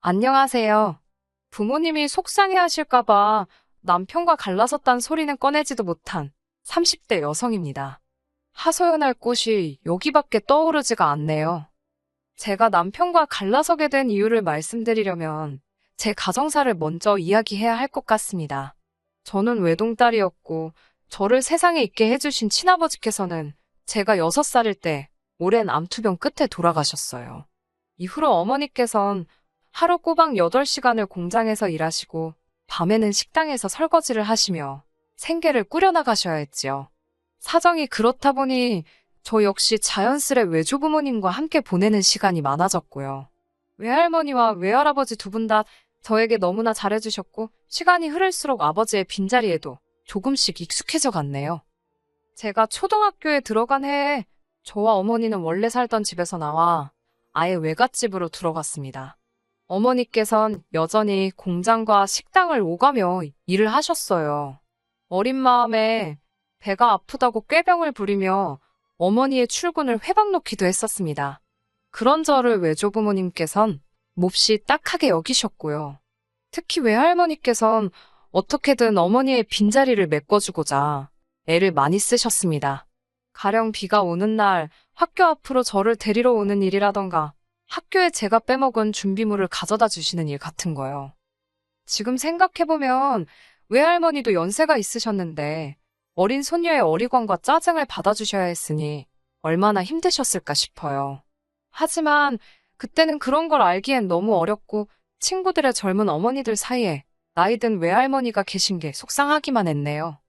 안녕하세요. 부모님이 속상해하실까봐 남편과 갈라섰단 소리는 꺼내지도 못한 30대 여성입니다. 하소연할 곳이 여기밖에 떠오르지가 않네요. 제가 남편과 갈라서게 된 이유를 말씀드리려면 제 가정사를 먼저 이야기해야 할 것 같습니다. 저는 외동딸이었고 저를 세상에 있게 해주신 친아버지께서는 제가 6살일 때 오랜 암투병 끝에 돌아가셨어요. 이후로 어머니께선 하루 꼬박 8시간을 공장에서 일하시고 밤에는 식당에서 설거지를 하시며 생계를 꾸려나가셔야 했지요. 사정이 그렇다 보니 저 역시 자연스레 외조부모님과 함께 보내는 시간이 많아졌고요. 외할머니와 외할아버지 두 분 다 저에게 너무나 잘해주셨고 시간이 흐를수록 아버지의 빈자리에도 조금씩 익숙해져 갔네요. 제가 초등학교에 들어간 해에 저와 어머니는 원래 살던 집에서 나와 아예 외갓집으로 들어갔습니다. 어머니께선 여전히 공장과 식당을 오가며 일을 하셨어요. 어린 마음에 배가 아프다고 꾀병을 부리며 어머니의 출근을 회방놓기도 했었습니다. 그런 저를 외조부모님께선 몹시 딱하게 여기셨고요. 특히 외할머니께선 어떻게든 어머니의 빈자리를 메꿔주고자 애를 많이 쓰셨습니다. 가령 비가 오는 날 학교 앞으로 저를 데리러 오는 일이라던가 학교에 제가 빼먹은 준비물을 가져다 주시는 일 같은 거요. 지금 생각해보면 외할머니도 연세가 있으셨는데 어린 손녀의 어리광과 짜증을 받아주셔야 했으니 얼마나 힘드셨을까 싶어요. 하지만 그때는 그런 걸 알기엔 너무 어렸고 친구들의 젊은 어머니들 사이에 나이 든 외할머니가 계신 게 속상하기만 했네요.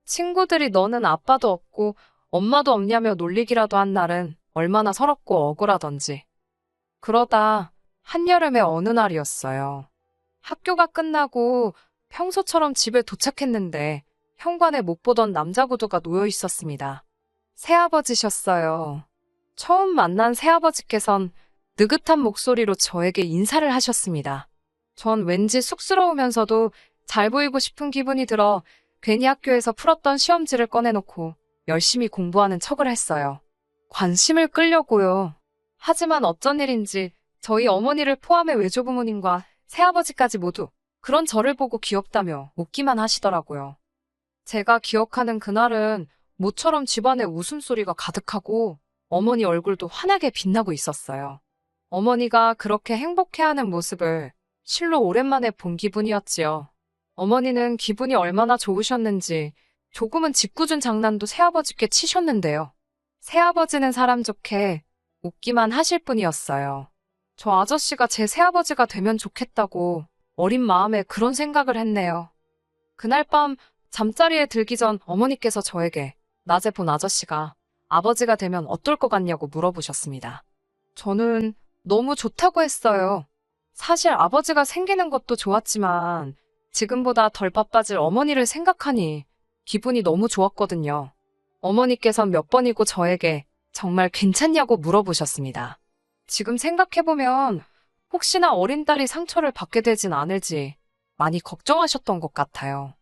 친구들이 너는 아빠도 없고 엄마도 없냐며 놀리기라도 한 날은 얼마나 서럽고 억울하던지. 그러다 한여름의 어느 날이었어요. 학교가 끝나고 평소처럼 집에 도착했는데 현관에 못 보던 남자 구두가 놓여 있었습니다. 새아버지셨어요. 처음 만난 새아버지께선 느긋한 목소리로 저에게 인사를 하셨습니다. 전 왠지 쑥스러우면서도 잘 보이고 싶은 기분이 들어 괜히 학교에서 풀었던 시험지를 꺼내놓고 열심히 공부하는 척을 했어요. 관심을 끌려고요. 하지만 어쩐 일인지 저희 어머니를 포함해 외조부모님과 새아버지까지 모두 그런 저를 보고 귀엽다며 웃기만 하시더라고요. 제가 기억하는 그날은 모처럼 집안에 웃음소리가 가득하고 어머니 얼굴도 환하게 빛나고 있었어요. 어머니가 그렇게 행복해하는 모습을 실로 오랜만에 본 기분이었지요. 어머니는 기분이 얼마나 좋으셨는지 조금은 짓궂은 장난도 새아버지께 치셨는데요. 새아버지는 사람 좋게 웃기만 하실 뿐이었어요. 저 아저씨가 제 새아버지가 되면 좋겠다고 어린 마음에 그런 생각을 했네요. 그날 밤 잠자리에 들기 전 어머니께서 저에게 낮에 본 아저씨가 아버지가 되면 어떨 것 같냐고 물어보셨습니다. 저는 너무 좋다고 했어요. 사실 아버지가 생기는 것도 좋았지만 지금보다 덜 바빠질 어머니를 생각하니 기분이 너무 좋았거든요. 어머니께선 몇 번이고 저에게 정말 괜찮냐고 물어보셨습니다. 지금 생각해보면 혹시나 어린 딸이 상처를 받게 되진 않을지 많이 걱정하셨던 것 같아요.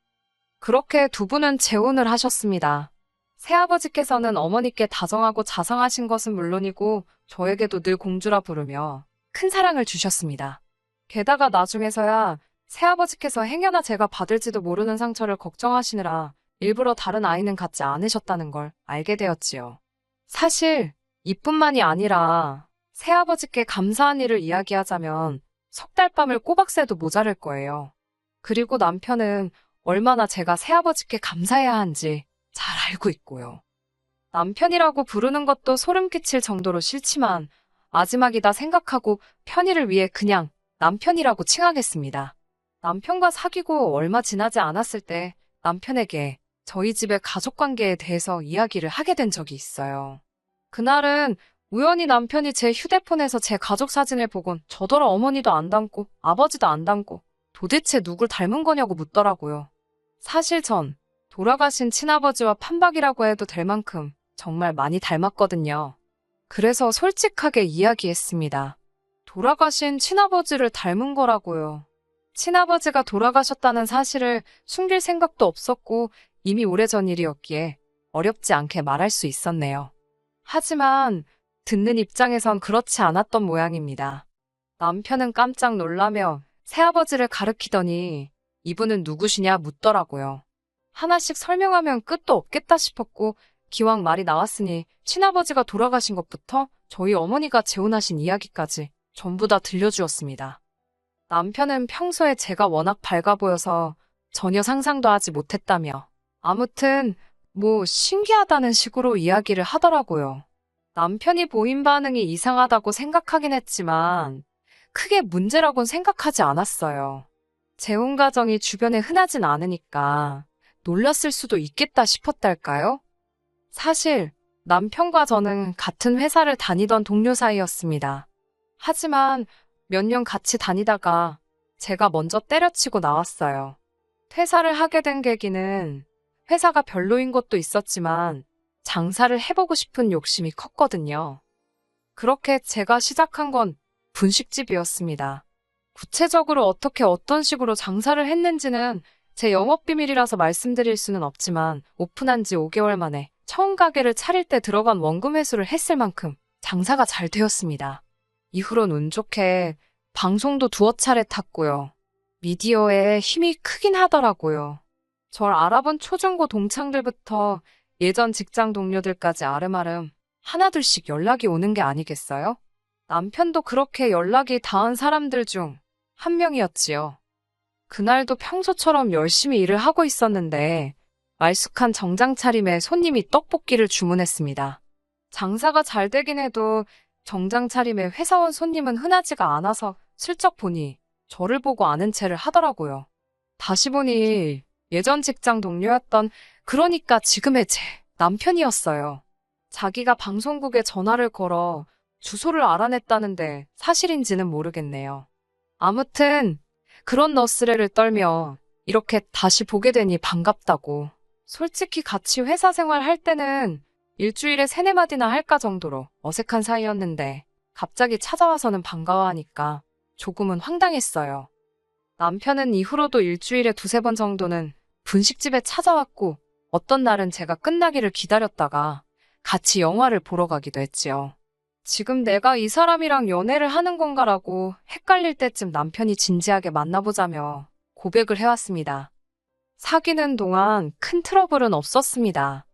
그렇게 두 분은 재혼을 하셨습니다. 새아버지께서는 어머니께 다정하고 자상하신 것은 물론이고 저에게도 늘 공주라 부르며 큰 사랑을 주셨습니다. 게다가 나중에서야 새아버지께서 행여나 제가 받을지도 모르는 상처를 걱정하시느라 일부러 다른 아이는 갖지 않으셨다는 걸 알게 되었지요. 사실 이뿐만이 아니라 새아버지께 감사한 일을 이야기하자면 석 달 밤을 꼬박 새도 모자랄 거예요. 그리고 남편은 얼마나 제가 새아버지께 감사해야 한지 잘 알고 있고요. 남편이라고 부르는 것도 소름 끼칠 정도로 싫지만 마지막이다 생각하고 편의를 위해 그냥 남편이라고 칭하겠습니다. 남편과 사귀고 얼마 지나지 않았을 때 남편에게 저희 집의 가족관계에 대해서 이야기를 하게 된 적이 있어요. 그날은 우연히 남편이 제 휴대폰에서 제 가족 사진을 보곤 저더러 어머니도 안 닮고 아버지도 안 닮고 도대체 누굴 닮은 거냐고 묻더라고요. 사실 전 돌아가신 친아버지와 판박이라고 해도 될 만큼 정말 많이 닮았거든요. 그래서 솔직하게 이야기했습니다. 돌아가신 친아버지를 닮은 거라고요. 친아버지가 돌아가셨다는 사실을 숨길 생각도 없었고 이미 오래전 일이었기에 어렵지 않게 말할 수 있었네요. 하지만 듣는 입장에선 그렇지 않았던 모양입니다. 남편은 깜짝 놀라며 새아버지를 가리키더니 이분은 누구시냐 묻더라고요. 하나씩 설명하면 끝도 없겠다 싶었고 기왕 말이 나왔으니 친아버지가 돌아가신 것부터 저희 어머니가 재혼하신 이야기까지 전부 다 들려주었습니다. 남편은 평소에 제가 워낙 밝아 보여서 전혀 상상도 하지 못했다며 아무튼 뭐 신기하다는 식으로 이야기를 하더라고요. 남편이 보인 반응이 이상하다고 생각하긴 했지만 크게 문제라고는 생각하지 않았어요. 재혼 가정이 주변에 흔하진 않으니까 놀랐을 수도 있겠다 싶었달까요? 사실 남편과 저는 같은 회사를 다니던 동료 사이였습니다. 하지만 몇 년 같이 다니다가 제가 먼저 때려치고 나왔어요. 퇴사를 하게 된 계기는 회사가 별로인 것도 있었지만 장사를 해보고 싶은 욕심이 컸거든요. 그렇게 제가 시작한 건 분식집이었습니다. 구체적으로 어떻게 어떤 식으로 장사를 했는지는 제 영업비밀이라서 말씀드릴 수는 없지만 오픈한 지 5개월 만에 처음 가게를 차릴 때 들어간 원금 회수를 했을 만큼 장사가 잘 되었습니다. 이후론 운 좋게 방송도 두어 차례 탔고요. 미디어에 힘이 크긴 하더라고요. 절 알아본 초중고 동창들부터 예전 직장 동료들까지 아름아름 하나둘씩 연락이 오는 게 아니겠어요? 남편도 그렇게 연락이 닿은 사람들 중 한 명이었지요. 그날도 평소처럼 열심히 일을 하고 있었는데 말쑥한 정장 차림에 손님이 떡볶이를 주문했습니다. 장사가 잘 되긴 해도 정장 차림에 회사원 손님은 흔하지가 않아서 슬쩍 보니 저를 보고 아는 체를 하더라고요. 다시 보니 예전 직장 동료였던 그러니까 지금의 제 남편이었어요. 자기가 방송국에 전화를 걸어 주소를 알아냈다는데 사실인지는 모르겠네요. 아무튼 그런 너스레를 떨며 이렇게 다시 보게 되니 반갑다고. 솔직히 같이 회사 생활 할 때는 일주일에 3-4마디나 할까 정도로 어색한 사이였는데 갑자기 찾아와서는 반가워하니까 조금은 황당했어요. 남편은 이후로도 일주일에 2-3번 정도는 분식집에 찾아왔고 어떤 날은 제가 끝나기를 기다렸다가 같이 영화를 보러 가기도 했지요. 지금 내가 이 사람이랑 연애를 하는 건가라고 헷갈릴 때쯤 남편이 진지하게 만나보자며 고백을 해왔습니다. 사귀는 동안 큰 트러블은 없었습니다.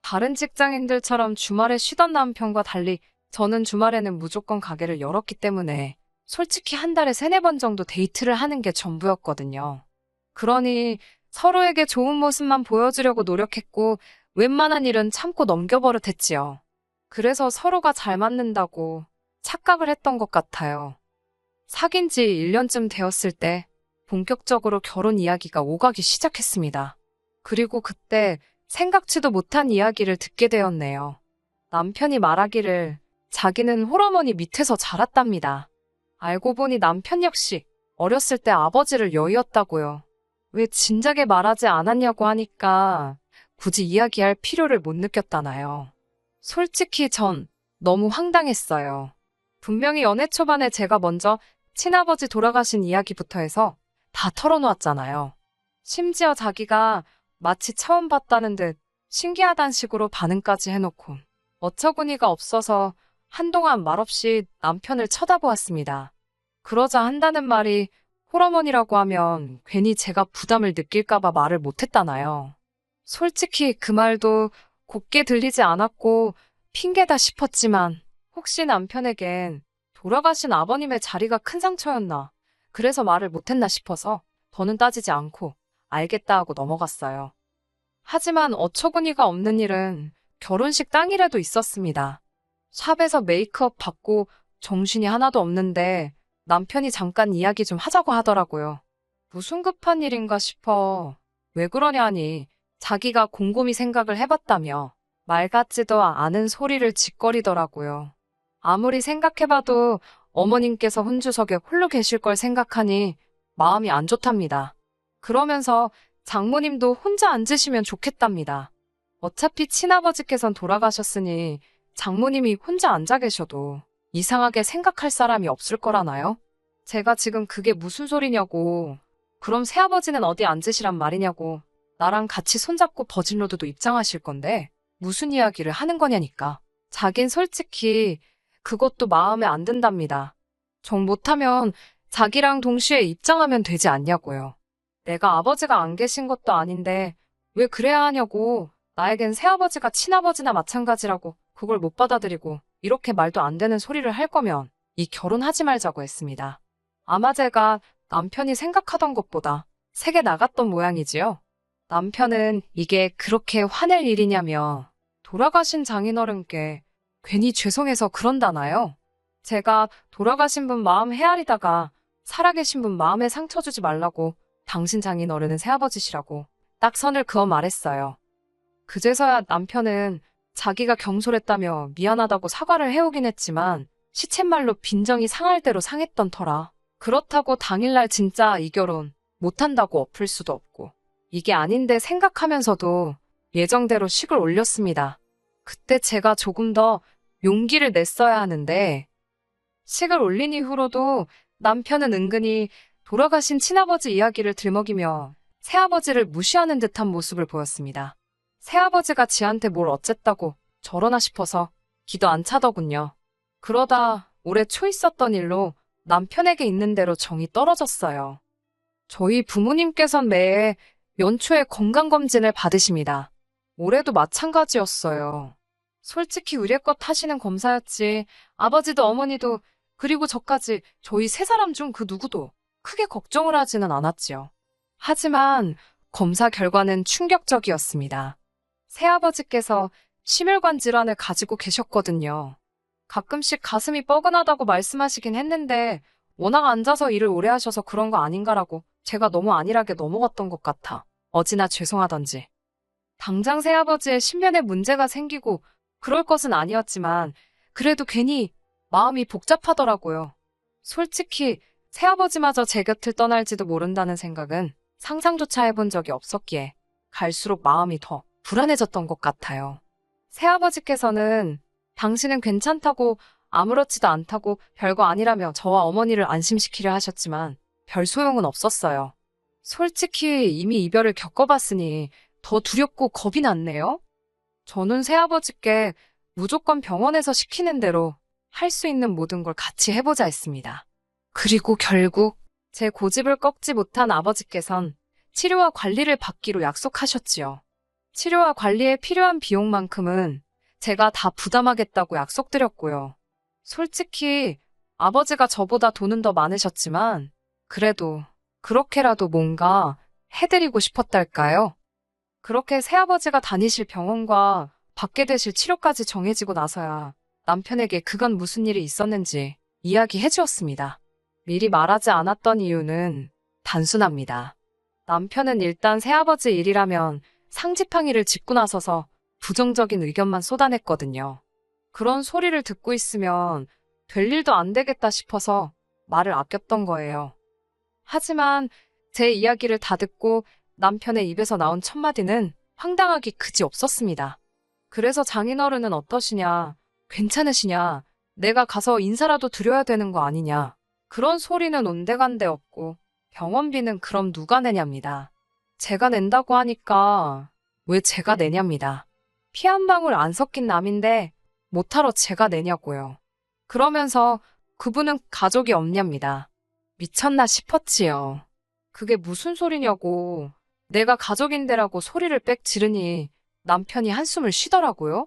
다른 직장인들처럼 주말에 쉬던 남편과 달리 저는 주말에는 무조건 가게를 열었기 때문에 솔직히 한 달에 3-4번 정도 데이트를 하는 게 전부였거든요. 그러니 서로에게 좋은 모습만 보여주려고 노력했고 웬만한 일은 참고 넘겨버릇했지요. 그래서 서로가 잘 맞는다고 착각을 했던 것 같아요. 사귄 지 1년쯤 되었을 때 본격적으로 결혼 이야기가 오가기 시작했습니다. 그리고 그때 생각지도 못한 이야기를 듣게 되었네요. 남편이 말하기를 자기는 홀어머니 밑에서 자랐답니다. 알고 보니 남편 역시 어렸을 때 아버지를 여의었다고요. 왜 진작에 말하지 않았냐고 하니까 굳이 이야기할 필요를 못 느꼈다나요. 솔직히 전 너무 황당했어요. 분명히 연애 초반에 제가 먼저 친아버지 돌아가신 이야기부터 해서 다 털어놓았잖아요. 심지어 자기가 마치 처음 봤다는 듯 신기하단 식으로 반응까지 해놓고 어처구니가 없어서 한동안 말없이 남편을 쳐다보았습니다. 그러자 한다는 말이 홀어머니라고 하면 괜히 제가 부담을 느낄까봐 말을 못했다나요. 솔직히 그 말도 곱게 들리지 않았고 핑계다 싶었지만 혹시 남편에겐 돌아가신 아버님의 자리가 큰 상처였나 그래서 말을 못했나 싶어서 더는 따지지 않고 알겠다 하고 넘어갔어요. 하지만 어처구니가 없는 일은 결혼식 당일에도 있었습니다. 샵에서 메이크업 받고 정신이 하나도 없는데 남편이 잠깐 이야기 좀 하자고 하더라고요. 무슨 급한 일인가 싶어. 왜 그러냐 하니 자기가 곰곰이 생각을 해봤다며 말 같지도 않은 소리를 짓거리더라고요. 아무리 생각해봐도 어머님께서 혼주석에 홀로 계실 걸 생각하니 마음이 안 좋답니다. 그러면서 장모님도 혼자 앉으시면 좋겠답니다. 어차피 친아버지께선 돌아가셨으니 장모님이 혼자 앉아 계셔도 이상하게 생각할 사람이 없을 거라나요? 제가 지금 그게 무슨 소리냐고. 그럼 새아버지는 어디 앉으시란 말이냐고. 나랑 같이 손잡고 버진로드도 입장하실 건데 무슨 이야기를 하는 거냐니까. 자긴 솔직히 그것도 마음에 안 든답니다. 정 못하면 자기랑 동시에 입장하면 되지 않냐고요. 내가 아버지가 안 계신 것도 아닌데 왜 그래야 하냐고. 나에겐 새아버지가 친아버지나 마찬가지라고 그걸 못 받아들이고 이렇게 말도 안 되는 소리를 할 거면 이 결혼하지 말자고 했습니다. 아마 제가 남편이 생각하던 것보다 세게 나갔던 모양이지요. 남편은 이게 그렇게 화낼 일이냐며 돌아가신 장인어른께 괜히 죄송해서 그런다나요? 제가 돌아가신 분 마음 헤아리다가 살아계신 분 마음에 상처 주지 말라고 당신 장인어른은 새아버지시라고 딱 선을 그어 말했어요. 그제서야 남편은 자기가 경솔했다며 미안하다고 사과를 해오긴 했지만 시쳇말로 빈정이 상할 대로 상했던 터라. 그렇다고 당일날 진짜 이 결혼 못한다고 엎을 수도 없고 이게 아닌데 생각하면서도 예정대로 식을 올렸습니다. 그때 제가 조금 더 용기를 냈어야 하는데 식을 올린 이후로도 남편은 은근히 돌아가신 친아버지 이야기를 들먹이며 새아버지를 무시하는 듯한 모습을 보였습니다. 새아버지가 지한테 뭘 어쨌다고 저러나 싶어서 기도 안 차더군요. 그러다 올해 초 있었던 일로 남편에게 있는 대로 정이 떨어졌어요. 저희 부모님께선 매해 연초에 건강검진을 받으십니다. 올해도 마찬가지였어요. 솔직히 의례껏 하시는 검사였지 아버지도 어머니도 그리고 저까지 저희 세 사람 중 그 누구도 크게 걱정을 하지는 않았지요. 하지만 검사 결과는 충격적이었습니다. 새아버지께서 심혈관 질환을 가지고 계셨거든요. 가끔씩 가슴이 뻐근하다고 말씀하시긴 했는데 워낙 앉아서 일을 오래 하셔서 그런 거 아닌가라고 제가 너무 안일하게 넘어갔던 것 같아 어찌나 죄송하던지. 당장 새아버지의 신변에 문제가 생기고 그럴 것은 아니었지만 그래도 괜히 마음이 복잡하더라고요. 솔직히 새아버지마저 제 곁을 떠날지도 모른다는 생각은 상상조차 해본 적이 없었기에 갈수록 마음이 더 불안해졌던 것 같아요. 새아버지께서는 당신은 괜찮다고 아무렇지도 않다고 별거 아니라며 저와 어머니를 안심시키려 하셨지만 별 소용은 없었어요. 솔직히 이미 이별을 겪어봤으니 더 두렵고 겁이 났네요. 저는 새아버지께 무조건 병원에서 시키는 대로 할 수 있는 모든 걸 같이 해보자 했습니다. 그리고 결국 제 고집을 꺾지 못한 아버지께선 치료와 관리를 받기로 약속하셨지요. 치료와 관리에 필요한 비용만큼은 제가 다 부담하겠다고 약속드렸고요. 솔직히 아버지가 저보다 돈은 더 많으셨지만 그래도 그렇게라도 뭔가 해드리고 싶었달까요? 그렇게 새아버지가 다니실 병원과 받게 되실 치료까지 정해지고 나서야 남편에게 그간 무슨 일이 있었는지 이야기해 주었습니다. 미리 말하지 않았던 이유는 단순합니다. 남편은 일단 새아버지 일이라면 상지팡이를 짚고 나서서 부정적인 의견만 쏟아냈거든요. 그런 소리를 듣고 있으면 될 일도 안 되겠다 싶어서 말을 아꼈던 거예요. 하지만 제 이야기를 다 듣고 남편의 입에서 나온 첫마디는 황당하기 그지 없었습니다. 그래서 장인어른은 어떠시냐? 괜찮으시냐? 내가 가서 인사라도 드려야 되는 거 아니냐? 그런 소리는 온데간데 없고 병원비는 그럼 누가 내냐입니다. 제가 낸다고 하니까 왜 제가 내냐입니다. 피 한 방울 안 섞인 남인데 못하러 제가 내냐고요. 그러면서 그분은 가족이 없냐입니다. 미쳤나 싶었지요. 그게 무슨 소리냐고. 내가 가족인데라고 소리를 빽 지르니 남편이 한숨을 쉬더라고요.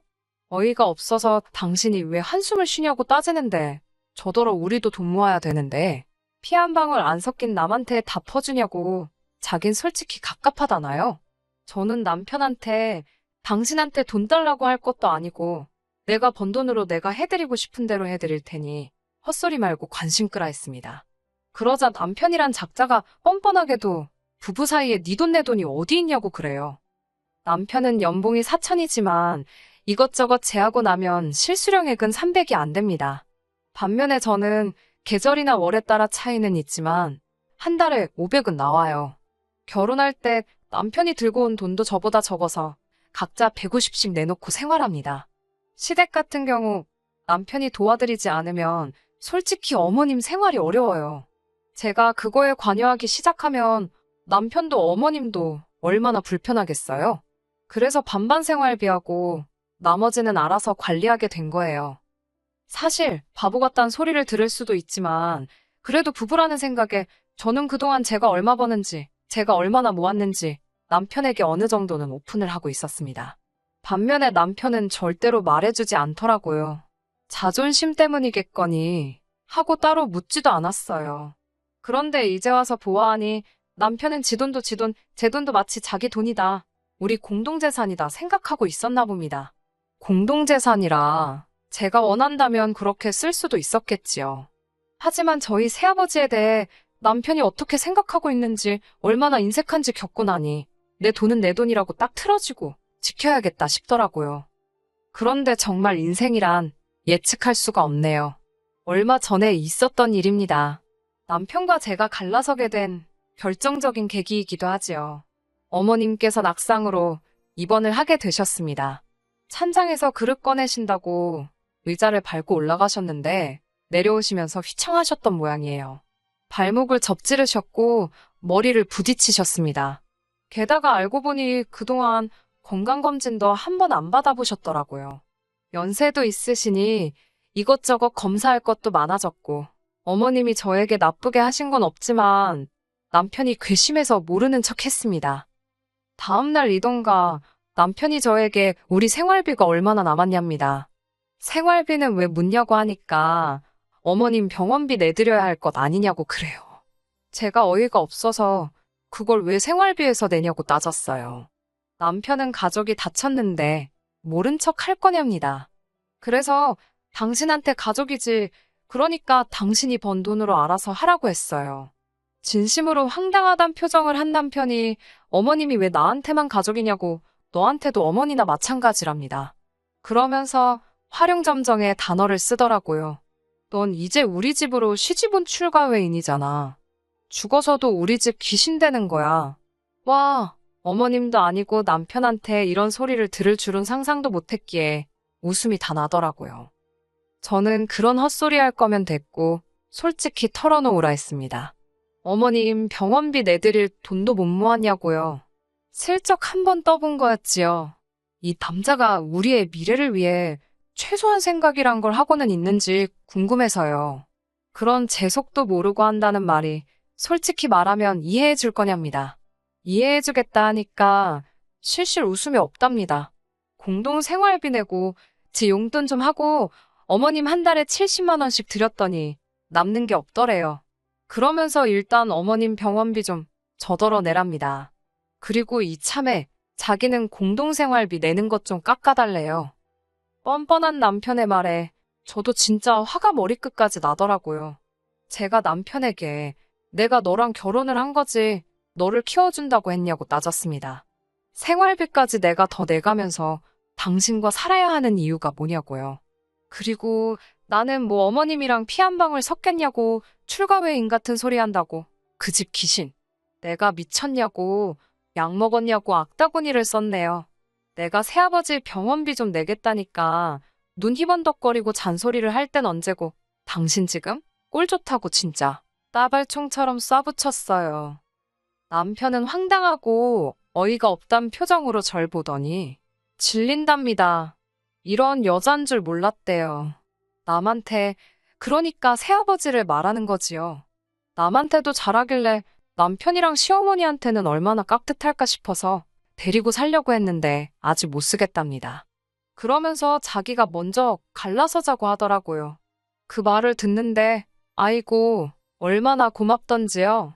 어이가 없어서 당신이 왜 한숨을 쉬냐고 따지는데 저더러 우리도 돈 모아야 되는데 피 한 방울 안 섞인 남한테 다 퍼주냐고. 자긴 솔직히 갑갑하다나요? 저는 남편한테 당신한테 돈 달라고 할 것도 아니고 내가 번 돈으로 내가 해드리고 싶은 대로 해드릴 테니 헛소리 말고 관심 끄라 했습니다. 그러자 남편이란 작자가 뻔뻔하게도 부부 사이에 네 돈 내 돈이 어디 있냐고 그래요. 남편은 연봉이 4천이지만 이것저것 제하고 나면 실수령액은 300이 안 됩니다. 반면에 저는 계절이나 월에 따라 차이는 있지만 한 달에 500은 나와요. 결혼할 때 남편이 들고 온 돈도 저보다 적어서 각자 150씩 내놓고 생활합니다. 시댁 같은 경우 남편이 도와드리지 않으면 솔직히 어머님 생활이 어려워요. 제가 그거에 관여하기 시작하면 남편도 어머님도 얼마나 불편하겠어요? 그래서 반반 생활비하고 나머지는 알아서 관리하게 된 거예요. 사실 바보 같다는 소리를 들을 수도 있지만 그래도 부부라는 생각에 저는 그동안 제가 얼마 버는지, 제가 얼마나 모았는지 남편에게 어느 정도는 오픈을 하고 있었습니다. 반면에 남편은 절대로 말해주지 않더라고요. 자존심 때문이겠거니 하고 따로 묻지도 않았어요. 그런데 이제 와서 보아하니 남편은 지 돈도 지 돈, 제 돈도 마치 자기 돈이다. 우리 공동재산이다 생각하고 있었나 봅니다. 공동재산이라 제가 원한다면 그렇게 쓸 수도 있었겠지요. 하지만 저희 새아버지에 대해 남편이 어떻게 생각하고 있는지 얼마나 인색한지 겪고 나니 내 돈은 내 돈이라고 딱 틀어지고 지켜야겠다 싶더라고요. 그런데 정말 인생이란 예측할 수가 없네요. 얼마 전에 있었던 일입니다. 남편과 제가 갈라서게 된 결정적인 계기이기도 하지요. 어머님께서 낙상으로 입원을 하게 되셨습니다. 찬장에서 그릇 꺼내신다고 의자를 밟고 올라가셨는데 내려오시면서 휘청하셨던 모양이에요. 발목을 접지르셨고 머리를 부딪히셨습니다. 게다가 알고 보니 그동안 건강검진도 한 번 안 받아보셨더라고요. 연세도 있으시니 이것저것 검사할 것도 많아졌고 어머님이 저에게 나쁘게 하신 건 없지만 남편이 괘씸해서 모르는 척 했습니다. 다음날 이던가 남편이 저에게 우리 생활비가 얼마나 남았냐입니다. 생활비는 왜 묻냐고 하니까 어머님 병원비 내드려야 할 것 아니냐고 그래요. 제가 어이가 없어서 그걸 왜 생활비에서 내냐고 따졌어요. 남편은 가족이 다쳤는데 모른 척 할 거냐입니다. 그래서 당신한테 가족이지, 그러니까 당신이 번 돈으로 알아서 하라고 했어요. 진심으로 황당하단 표정을 한 남편이 어머님이 왜 나한테만 가족이냐고 너한테도 어머니나 마찬가지랍니다. 그러면서 활용점정의 단어를 쓰더라고요. 넌 이제 우리 집으로 시집온 출가회인이잖아. 죽어서도 우리 집 귀신 되는 거야. 와, 어머님도 아니고 남편한테 이런 소리를 들을 줄은 상상도 못했기에 웃음이 다 나더라고요. 저는 그런 헛소리 할 거면 됐고 솔직히 털어놓으라 했습니다. 어머님 병원비 내드릴 돈도 못 모았냐고요. 슬쩍 한 번 떠본 거였지요. 이 남자가 우리의 미래를 위해 최소한 생각이란 걸 하고는 있는지 궁금해서요. 그런 재속도 모르고 한다는 말이 솔직히 말하면 이해해 줄 거냐입니다. 이해해 주겠다 하니까 실실 웃음이 없답니다. 공동 생활비 내고 제 용돈 좀 하고 어머님 한 달에 70만 원씩 드렸더니 남는 게 없더래요. 그러면서 일단 어머님 병원비 좀 저더러 내랍니다. 그리고 이참에 자기는 공동생활비 내는 것 좀 깎아달래요. 뻔뻔한 남편의 말에 저도 진짜 화가 머리끝까지 나더라고요. 제가 남편에게 내가 너랑 결혼을 한 거지 너를 키워준다고 했냐고 따졌습니다. 생활비까지 내가 더 내가면서 당신과 살아야 하는 이유가 뭐냐고요. 그리고 나는 뭐 어머님이랑 피 한 방울 섞였냐고 출가회인 같은 소리 한다고. 그 집 귀신. 내가 미쳤냐고 약 먹었냐고 악다구니를 썼네요. 내가 새아버지 병원비 좀 내겠다니까 눈 희번덕거리고 잔소리를 할 땐 언제고. 당신 지금? 꼴 좋다고 진짜. 따발총처럼 쏴붙였어요. 남편은 황당하고 어이가 없단 표정으로 절 보더니 질린답니다. 이런 여잔 줄 몰랐대요. 남한테, 그러니까 새아버지를 말하는 거지요. 남한테도 잘하길래 남편이랑 시어머니한테는 얼마나 깍듯할까 싶어서 데리고 살려고 했는데 아직 못 쓰겠답니다. 그러면서 자기가 먼저 갈라서 자고 하더라고요. 그 말을 듣는데 아이고 얼마나 고맙던지요.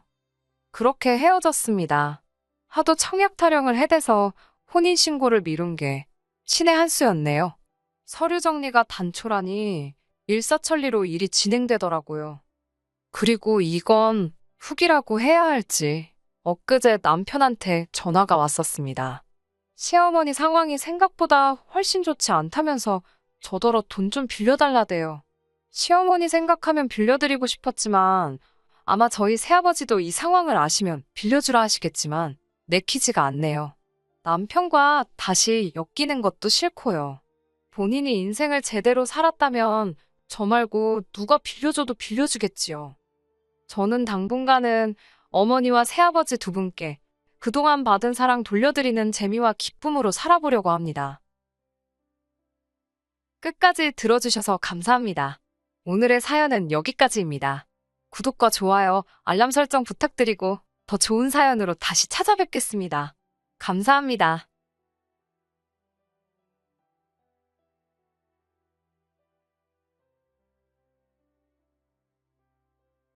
그렇게 헤어졌습니다. 하도 청약 타령을 해대서 혼인신고를 미룬 게 신의 한 수였네요. 서류 정리가 단촐하니 일사천리로 일이 진행되더라고요. 그리고 이건 훅이라고 해야 할지 엊그제 남편한테 전화가 왔었습니다. 시어머니 상황이 생각보다 훨씬 좋지 않다면서 저더러 돈 좀 빌려달라대요. 시어머니 생각하면 빌려드리고 싶었지만 아마 저희 새아버지도 이 상황을 아시면 빌려주라 하시겠지만 내키지가 않네요. 남편과 다시 엮이는 것도 싫고요. 본인이 인생을 제대로 살았다면 저 말고 누가 빌려줘도 빌려주겠지요. 저는 당분간은 어머니와 새아버지 두 분께 그동안 받은 사랑 돌려드리는 재미와 기쁨으로 살아보려고 합니다. 끝까지 들어주셔서 감사합니다. 오늘의 사연은 여기까지입니다. 구독과 좋아요, 알람 설정 부탁드리고 더 좋은 사연으로 다시 찾아뵙겠습니다. 감사합니다.